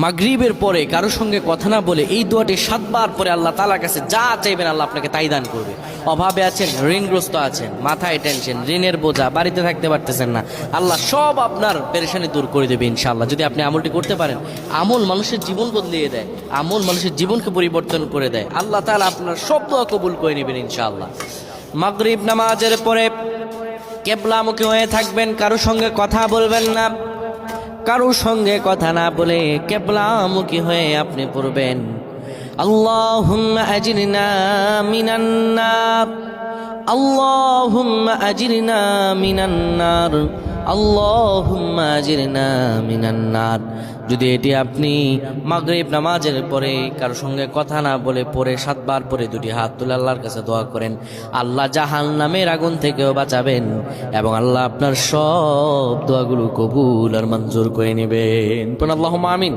মাগরিবের পরে কারোর সঙ্গে কথা না বলে এই দোয়াটি 7 বার পরে আল্লাহ তাআলার কাছে যা চাইবেন আল্লাহ আপনাকে তাই দান করবে। অভাবে আছেন, ঋণগ্রস্ত আছেন, মাথায় টেনশন, ঋণের বোঝা, বাড়িতে থাকতে পারতেছেন না, আল্লাহ সব আপনার পেরেশানি দূর করে দেবে ইনশাআল্লাহ, যদি আপনি আমলটি করতে পারেন। আমল মানুষের জীবন বদলিয়ে দেয়, আমল মানুষের জীবনকে পরিবর্তন করে দেয়। আল্লাহ তাআলা আপনার সব দোয়া কবুল করে নেবেন ইনশাআল্লাহ। মাগরিব নামাজের পরে কিবলামুখী হয়ে থাকবেন, কারোর সঙ্গে কথা বলবেন না, কারোর সঙ্গে কথা না বলে কিবলামুখী হয়ে আপনি পড়বেন আল্লাহুম্মা আজিরনা মিনান নার, আল্লাহুম্মা আজিরনা মিনান নার, আল্লাহুম্মা আজিরনা মিনান নার। যদি এটি আপনি মাগরিব নামাজের পরে কারোর সঙ্গে কথা না বলে পড়ে 7 বার পরে দুটি হাত তুলে আল্লাহর কাছে দোয়া করেন, আল্লাহ জাহান্নামের আগুন থেকেও বাঁচাবেন এবং আল্লাহ আপনার সব দোয়াগুলো কবুল আর মঞ্জুর করে নেবেন। আল্লাহুম্মা আমিন।